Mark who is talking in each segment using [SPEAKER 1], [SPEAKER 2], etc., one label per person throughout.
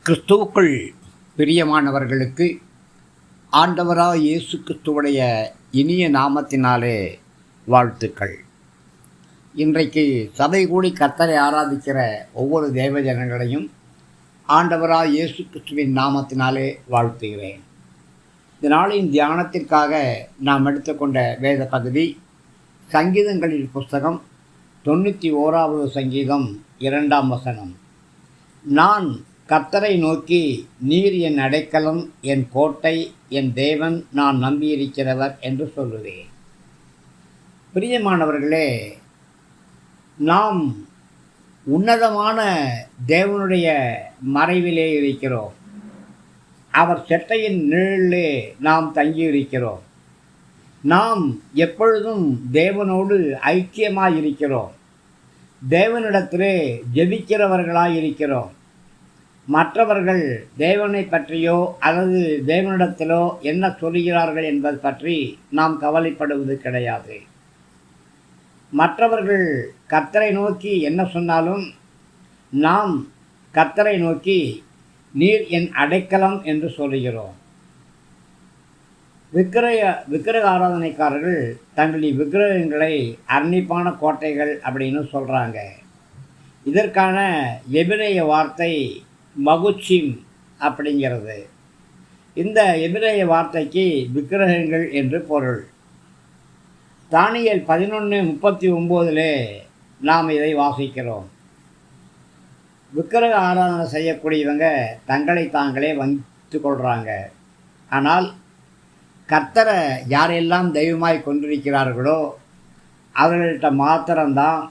[SPEAKER 1] கிறிஸ்துவுக்குள் பிரியமானவர்களுக்கு ஆண்டவராக இயேசு கிறிஸ்துவுடைய இனிய நாமத்தினாலே வாழ்த்துக்கள். இன்றைக்கு சபை கூடி கர்த்தரை ஆராதிக்கிற ஒவ்வொரு தேவ ஜனங்களையும் ஆண்டவராக இயேசு கிறிஸ்துவின் நாமத்தினாலே வாழ்த்துகிறேன். இந்த நாளின் தியானத்திற்காக நாம் எடுத்துக்கொண்ட வேத பகுதி சங்கீதங்களின் புஸ்தகம் 91வது சங்கீதம் 2ஆம் வசனம். நான் கர்த்தரை நோக்கி, நீர் என் அடைக்கலம், என் கோட்டை, என் தேவன், நான் நம்பியிருக்கிறவர் என்று சொல்லுவேன். பிரியமானவர்களே, நாம் உன்னதமான தேவனுடைய மறைவிலே இருக்கிறோம். அவர் செட்டையின் நிழலிலே நாம் தங்கியிருக்கிறோம். நாம் எப்பொழுதும் தேவனோடு ஐக்கியமாயிருக்கிறோம். தேவனிடத்திலே ஜெபிக்கிறவர்களாயிருக்கிறோம். மற்றவர்கள் தேவனை பற்றியோ அல்லது தேவனிடத்திலோ என்ன சொல்கிறார்கள் என்பது பற்றி நாம் கவலைப்படுவது கிடையாது. மற்றவர்கள் கர்த்தரை நோக்கி என்ன சொன்னாலும் நாம் கர்த்தரை நோக்கி, நீர் என் அடைக்கலம் என்று சொல்லுகிறோம். விக்கிரக ஆராதனைக்காரர்கள் தங்களின் விக்கிரகங்களை அர்ணிப்பான கோட்டைகள் அப்படின்னு சொல்கிறாங்க. இதற்கான எபிரேய வார்த்தை மகுச்சிம் அப்படிங்கிறது. இந்த எபிரேய வார்த்தைக்கு விக்கிரகங்கள் என்று பொருள். தானியேல் 11:39 நாம் இதை வாசிக்கிறோம். விக்கிரக ஆராதனை செய்யக்கூடியவங்க தங்களை தாங்களே வஞ்சித்து கொள்கிறாங்க. ஆனால் கர்த்தரை யாரெல்லாம் தெய்வமாய் கொண்டிருக்கிறார்களோ அவர்கள்ட்ட மாத்திரம்தான்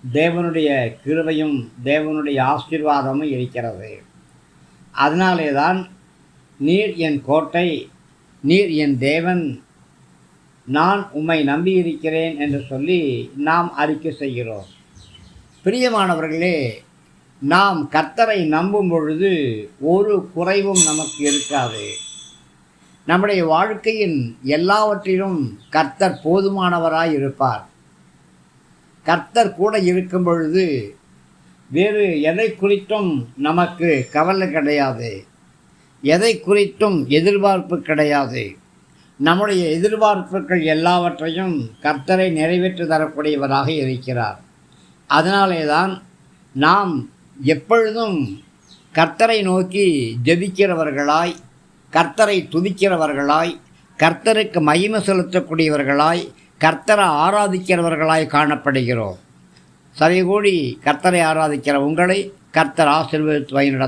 [SPEAKER 1] தேவனுடைய கிருபையும் தேவனுடைய ஆசீர்வாதமும் இருக்கிறது. அதனாலே தான் நீர் என் கோட்டை, நீர் என் தேவன், நான் உம்மை நம்பியிருக்கிறேன் என்று சொல்லி நாம் அறிக்கை செய்கிறோம். பிரியமானவர்களே, நாம் கர்த்தரை நம்பும் பொழுது ஒரு குறைவும் நமக்கு இருக்காது. நம்முடைய வாழ்க்கையின் எல்லாவற்றிலும் கர்த்தர் போதுமானவராய் இருப்பார். கர்த்தர் கூட இருக்கும் பொழுது வேறு எதை குறித்தும் நமக்கு கவலை கிடையாது. எதை குறித்தும் எதிர்பார்ப்பு கிடையாது. நம்முடைய எதிர்பார்ப்புகள் எல்லாவற்றையும் கர்த்தரை நிறைவேற்றி தரக்கூடியவராக இருக்கிறார். அதனாலே தான் நாம் எப்பொழுதும் கர்த்தரை நோக்கி ஜெபிக்கிறவர்களாய், கர்த்தரை துதிக்கிறவர்களாய், கர்த்தருக்கு மகிமை செலுத்தக்கூடியவர்களாய், கர்த்தரை ஆராதிக்கிறவர்களாய் காணப்படுகிறோம். சபை கூடி கர்த்தரை ஆராதிக்கிற உங்களை கர்த்தர் ஆசீர்வதித்து வழிநடத்துவார்.